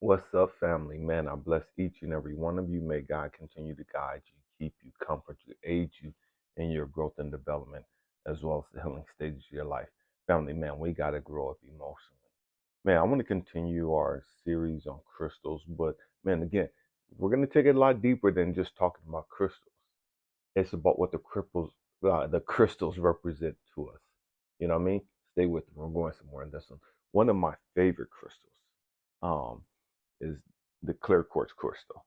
What's up, family? Man, I bless each and every one of you. May God continue to guide you, keep you, comfort you, aid you in your growth and development, as well as the healing stages of your life. Family, man, we got to grow up emotionally. Man, I want to continue our series on crystals, but man, again, we're going to take it a lot deeper than just talking about crystals. It's about what the crystals represent to us. You know what I mean? Stay with me. We're going somewhere in this one. One of my favorite crystals. Um, is the clear quartz crystal.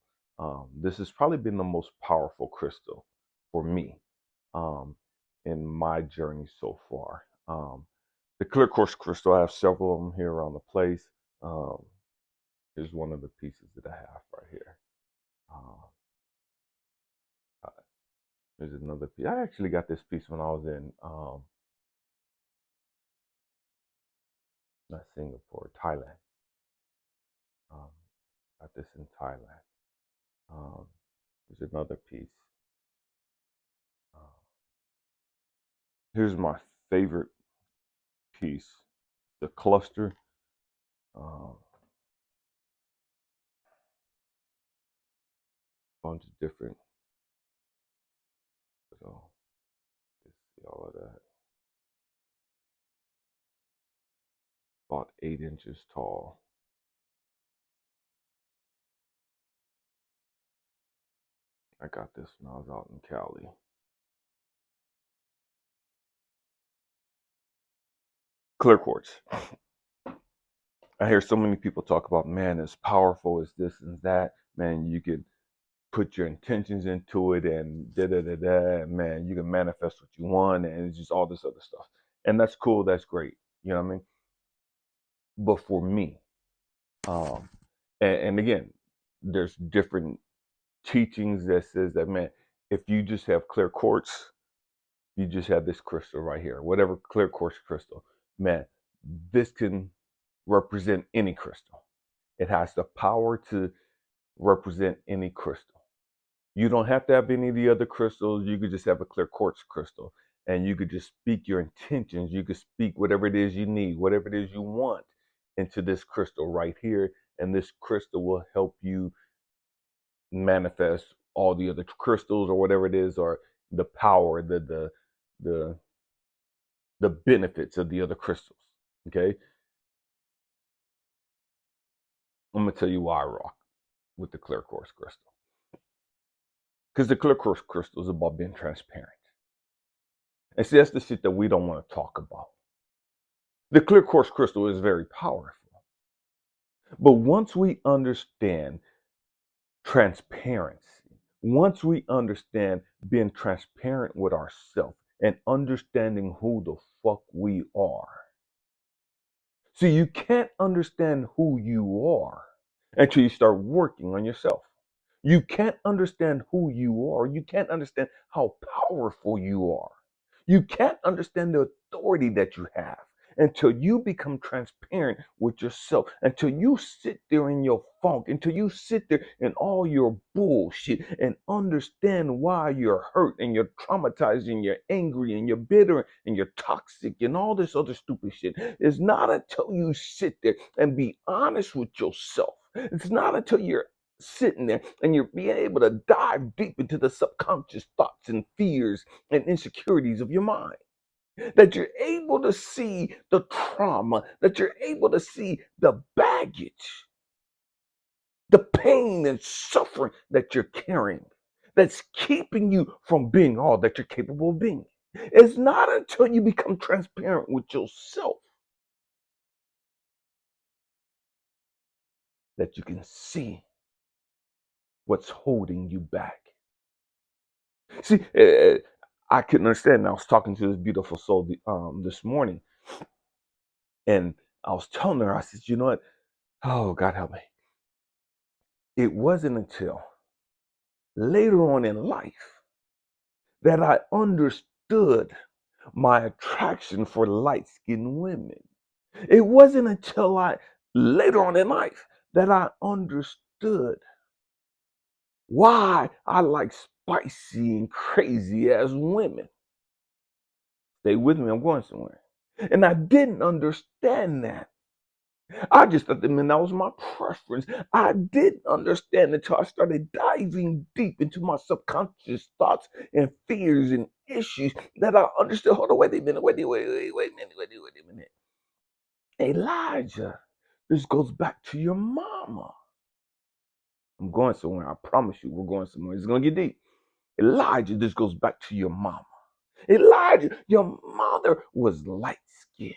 This has probably been the most powerful crystal for me um, in my journey so far. The clear quartz crystal, I have several of them here around the place. Um, Here's one of the pieces that I have right here. Uh, uh, There's another piece. I actually got this piece when I was in not Singapore, Thailand. Um, got this in Thailand. Um, there's another piece. Uh, Here's my favorite piece, the cluster. Um, Bunch of different, so let's see all of that. About 8 inches tall. I got this when I was out in Cali. Clear quartz. I hear so many people talk about, man, it's powerful, it's this and that. Man, you can put your intentions into it and da da da da. And man, you can manifest what you want, and it's just all this other stuff. And that's cool, that's great. You know what I mean? But for me, um, and again, there's different teachings that says that, man, if you just have clear quartz, you just have this crystal right here, whatever clear quartz crystal, man, this can represent any crystal. It has the power to represent any crystal. You don't have to have any of the other crystals. You could just have a clear quartz crystal, and you could just speak your intentions. You could speak whatever it is you need, whatever it is you want into this crystal right here, and this crystal will help you manifest all the other crystals or whatever it is, or the power, the the benefits of the other crystals. Okay, I'm gonna tell you why I rock with the clear quartz crystal. Because the clear quartz crystal is about being transparent. And see, that's the shit that we don't want to talk about. The clear quartz crystal is very powerful. But once we understand transparency, once we understand being transparent with ourselves and understanding who the fuck we are. So you can't understand who you are until you start working on yourself. You can't understand who you are. You can't understand how powerful you are. You can't understand the authority that you have until you become transparent with yourself, until you sit there in your funk, until you sit there in all your bullshit and understand why you're hurt and you're traumatized and you're angry and you're bitter and you're toxic and all this other stupid shit. It's not until you sit there and be honest with yourself. It's not until you're sitting there and you're being able to dive deep into the subconscious thoughts and fears and insecurities of your mind, that you're able to see the trauma, that you're able to see the baggage, the pain and suffering that you're carrying, that's keeping you from being all that you're capable of being. It's not until you become transparent with yourself that you can see what's holding you back. See, I couldn't understand. I was talking to this beautiful soul this morning, and I was telling her, I said, you know what? Oh, God help me. It wasn't until later on in life that I understood my attraction for light skinned women. It wasn't until I later on in life that I understood why I like spicy and crazy as women. Stay with me, I'm going somewhere. And I didn't understand that I just thought that, man, that was my preference. I didn't understand until I started diving deep into my subconscious thoughts and fears and issues that I understood. Hold on, wait a minute, wait a minute. Elijah, this goes back to your mama. I'm going somewhere. I promise you, we're going somewhere. It's going to get deep. Elijah, this goes back to your mama. Elijah, your mother was light skinned.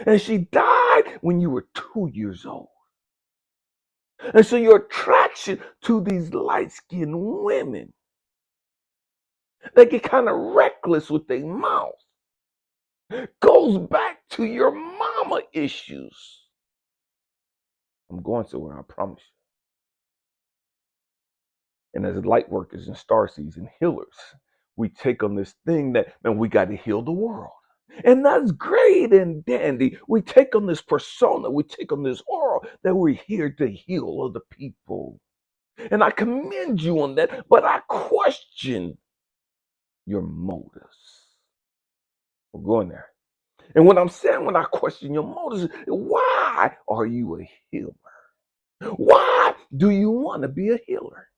And she died when you were 2 years old. And so your attraction to these light skinned women, they get kind of reckless with their mouth, goes back to your mama issues. I'm going somewhere, I promise you. And as light workers and starseeds and healers, we take on this thing that, man, we got to heal the world. And that's great and dandy. We take on this persona, we take on this aura that we're here to heal other people. And I commend you on that, but I question your motives. We're going there. And what I'm saying when I question your motives, why are you a healer? Why do you want to be a healer?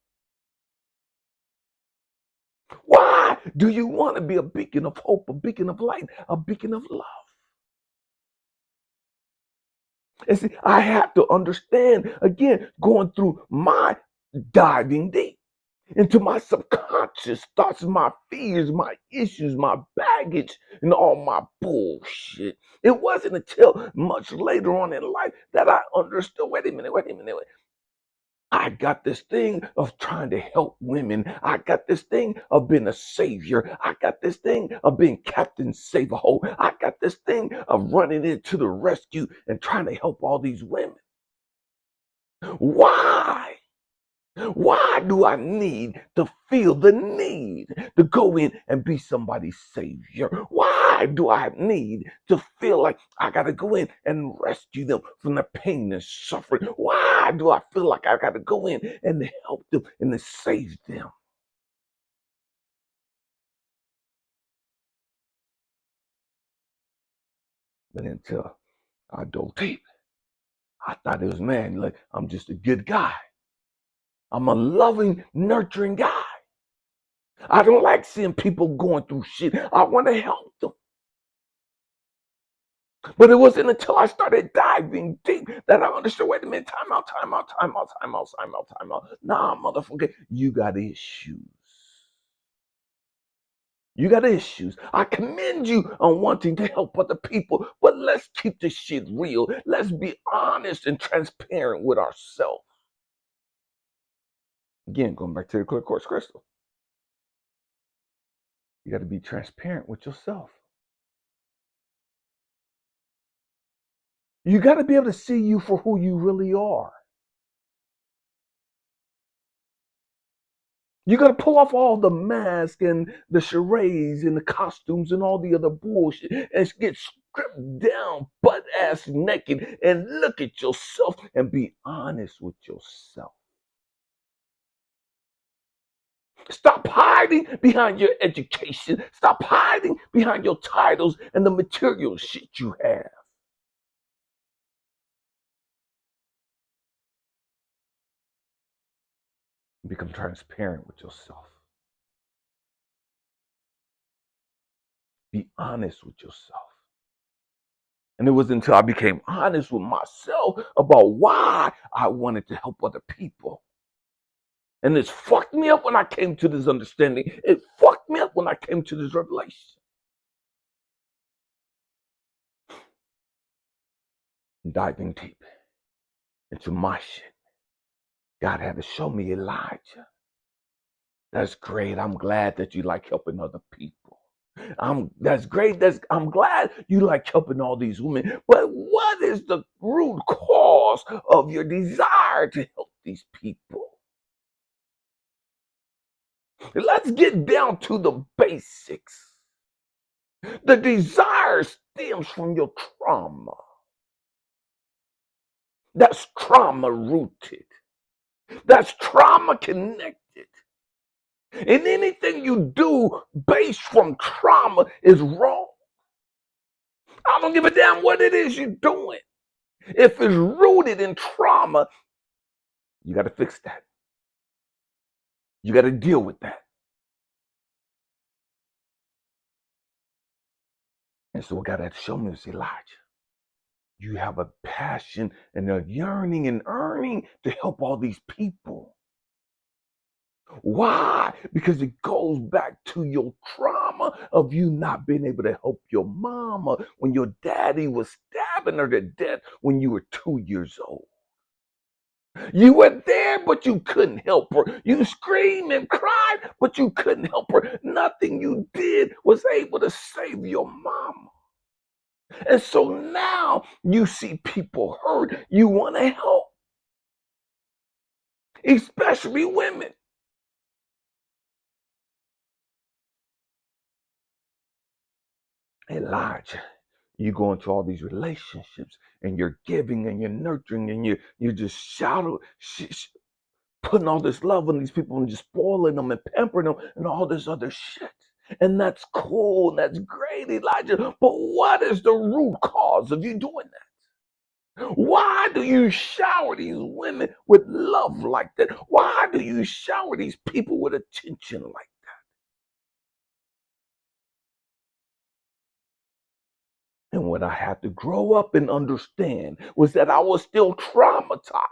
Why do you want to be a beacon of hope, a beacon of light, a beacon of love? And see, I have to understand, again, going through my diving deep into my subconscious thoughts, my fears, my issues, my baggage, and all my bullshit. It wasn't until much later on in life that I understood, wait a minute. I got this thing of trying to help women. I got this thing of being a savior. I got this thing of being Captain Save-A-Ho. I got this thing of running into the rescue and trying to help all these women. Why? Why do I need to feel the need to go in and be somebody's savior? Why do I need to feel like I got to go in and rescue them from the pain and suffering? Why do I feel like I got to go in and help them and to save them? But until I dove deep, I thought it was, man, like I'm just a good guy. I'm a loving, nurturing guy. I don't like seeing people going through shit. I want to help them. But it wasn't until I started diving deep that I understood, wait a minute, time out. Nah, motherfucker, you got issues. You got issues. I commend you on wanting to help other people, but let's keep this shit real. Let's be honest and transparent with ourselves. Again, going back to the clear quartz crystal. You got to be transparent with yourself. You got to be able to see you for who you really are. You got to pull off all the masks and the charades and the costumes and all the other bullshit and get stripped down, butt ass naked, and look at yourself and be honest with yourself. Stop hiding behind your education. Stop hiding behind your titles and the material shit you have. Become transparent with yourself. Be honest with yourself. And it was until I became honest with myself about why I wanted to help other people. And this fucked me up when I came to this understanding. It fucked me up when I came to this revelation. Diving deep into my shit. God had to show me, Elijah. That's great. I'm glad that you like helping other people. That's great. I'm glad you like helping all these women. But what is the root cause of your desire to help these people? Let's get down to the basics. The desire stems from your trauma. That's trauma rooted. That's trauma connected. And anything you do based from trauma is wrong. I don't give a damn what it is you're doing. If it's rooted in trauma, you got to fix that. You got to deal with that. And so what God had to show me was, Elijah, you have a passion and a yearning and earning to help all these people. Why? Because it goes back to your trauma of you not being able to help your mama when your daddy was stabbing her to death when you were 2 years old. You were there, but you couldn't help her. You screamed and cried, but you couldn't help her. Nothing you did was able to save your mama. And so now you see people hurt. You want to help, especially women. Elijah, you go into all these relationships and you're giving and you're nurturing and you're just putting all this love on these people and just spoiling them and pampering them and all this other shit. And that's cool and that's great, Elijah. But what is the root cause of you doing that? Why do you shower these women with love like that? Why do you shower these people with attention like that? And what I had to grow up and understand was that I was still traumatized.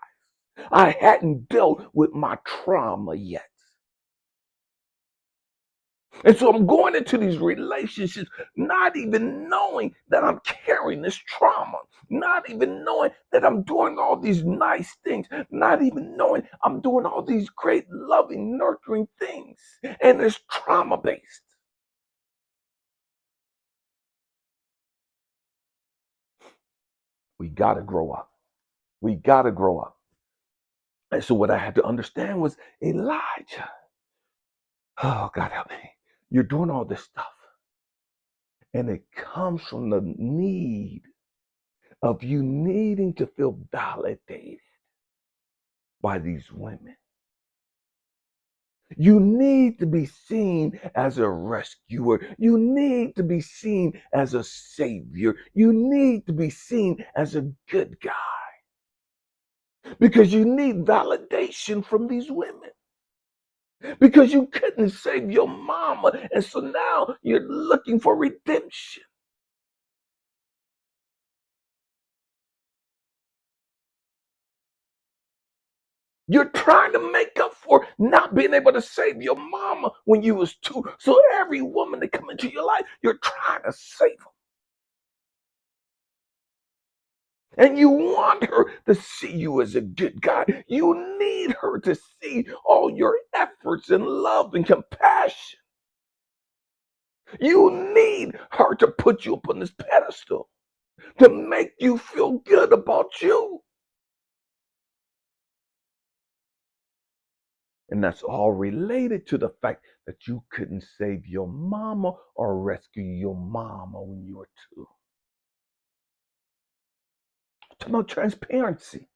I hadn't dealt with my trauma yet. And so I'm going into these relationships not even knowing that I'm carrying this trauma, not even knowing that I'm doing all these nice things, not even knowing I'm doing all these great, loving, nurturing things. And it's trauma based. We got to grow up. We got to grow up. And so what I had to understand was, Elijah, oh, God help me. You're doing all this stuff. And it comes from the need of you needing to feel validated by these women. You need to be seen as a rescuer. You need to be seen as a savior. You need to be seen as a good guy because you need validation from these women because you couldn't save your mama. And so now you're looking for redemption. You're trying to make up for not being able to save your mama when you was 2. So every woman that come into your life, you're trying to save them. And you want her to see you as a good guy. You need her to see all your efforts and love and compassion. You need her to put you up on this pedestal to make you feel good about you. And that's all related to the fact that you couldn't save your mama or rescue your mama when you were 2. Talk about transparency.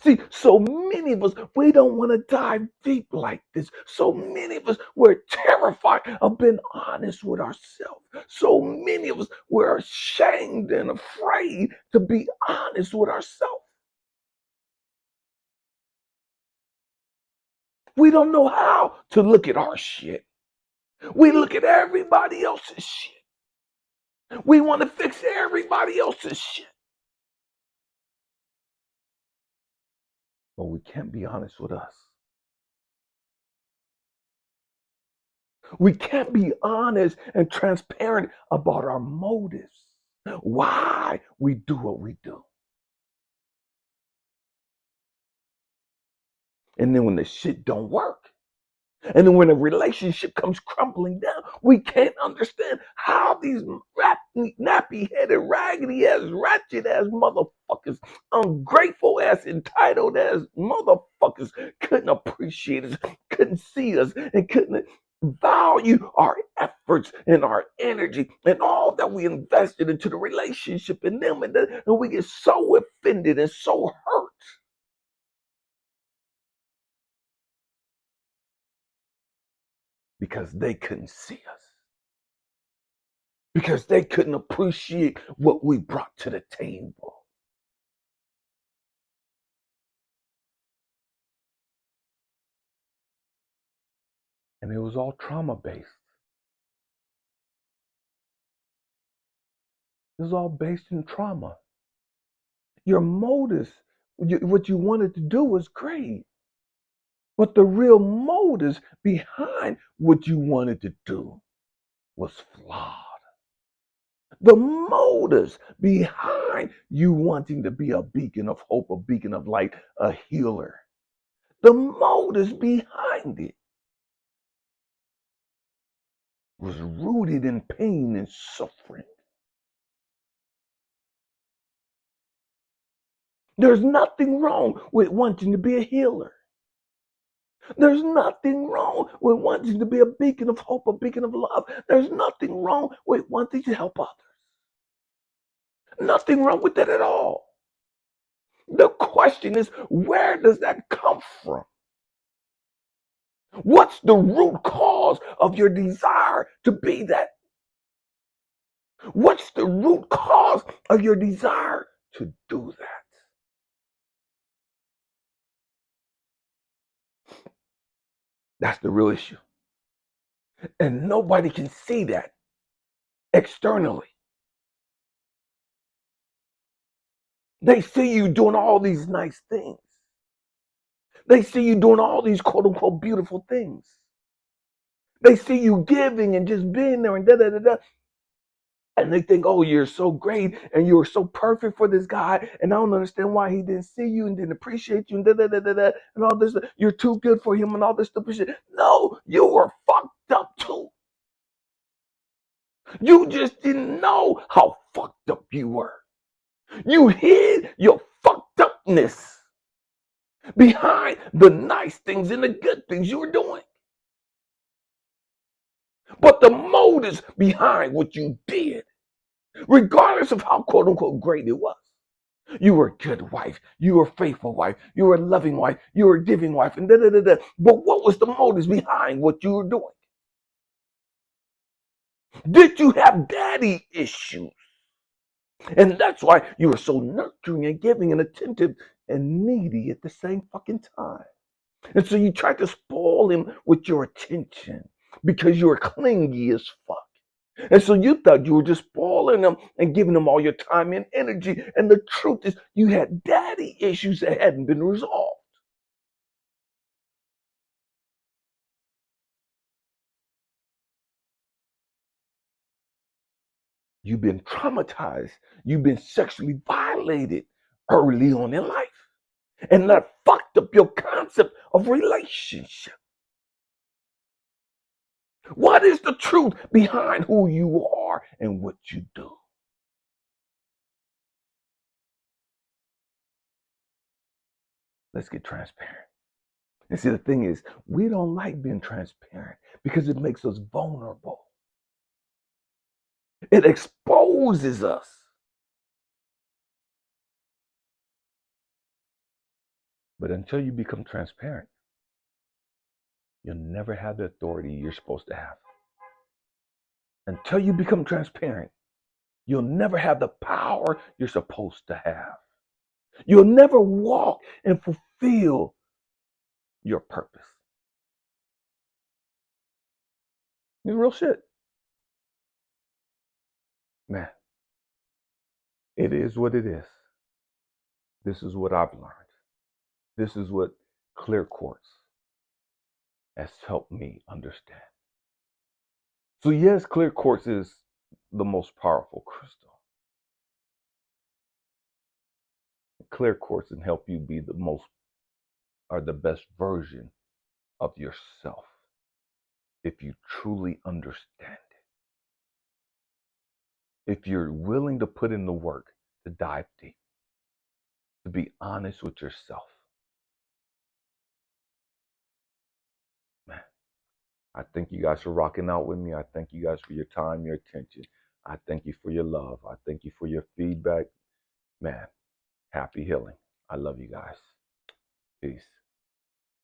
See, so many of us, we don't want to dive deep like this. So many of us, we're terrified of being honest with ourselves. So many of us, we're ashamed and afraid to be honest with ourselves. We don't know how to look at our shit. We look at everybody else's shit. We want to fix everybody else's shit. But we can't be honest with us. We can't be honest and transparent about our motives. Why we do what we do. And then when the shit don't work, and then when a relationship comes crumbling down, we can't understand how these nappy-headed, raggedy-ass, ratchet-ass motherfuckers, ungrateful-ass, entitled-ass motherfuckers couldn't appreciate us, couldn't see us, and couldn't value our efforts and our energy and all that we invested into the relationship in them. And we get so offended and so hurt because they couldn't see us. because they couldn't appreciate what we brought to the table. And it was all trauma based. It was all based in trauma. Your motives, what you wanted to do was great. But the real motives behind what you wanted to do was flawed. The motives behind you wanting to be a beacon of hope, a beacon of light, a healer, the motives behind it was rooted in pain and suffering. There's nothing wrong with wanting to be a healer. There's nothing wrong with wanting to be a beacon of hope, a beacon of love. There's nothing wrong with wanting to help others. Nothing wrong with that at all. The question is, where does that come from? What's the root cause of your desire to be that? What's the root cause of your desire to do that? That's the real issue. And nobody can see that externally. They see you doing all these nice things. They see you doing all these quote unquote beautiful things. They see you giving and just being there and da da da da. And they think, oh, you're so great and you're so perfect for this guy. And I don't understand why he didn't see you and didn't appreciate you and da da da da da and all this. You're too good for him and all this stupid shit. No, you were fucked up too. You just didn't know how fucked up you were. You hid your fucked upness behind the nice things and the good things you were doing. But the motives behind what you did, regardless of how quote unquote great it was, you were a good wife, you were a faithful wife, you were a loving wife, you were a giving wife, and da da da da. But what was the motives behind what you were doing? Did you have daddy issues? And that's why you were so nurturing and giving and attentive and needy at the same fucking time. And so you tried to spoil him with your attention because you were clingy as fuck. And so you thought you were just spoiling him and giving him all your time and energy. And the truth is, you had daddy issues that hadn't been resolved. You've been traumatized. You've been sexually violated early on in life. And that fucked up your concept of relationship. What is the truth behind who you are and what you do? Let's get transparent. And see, the thing is, we don't like being transparent because it makes us vulnerable. It exposes us. But until you become transparent, you'll never have the authority you're supposed to have. Until you become transparent, you'll never have the power you're supposed to have. You'll never walk and fulfill your purpose. It's real shit. Man, it is what it is. This is what I've learned. This is what clear quartz has helped me understand. So yes, clear quartz is the most powerful crystal. Clear quartz can help you be the most or the best version of yourself if you truly understand it. If you're willing to put in the work to dive deep, to be honest with yourself. Man, I thank you guys for rocking out with me. I thank you guys for your time, your attention. I thank you for your love. I thank you for your feedback. Man, happy healing. I love you guys. Peace.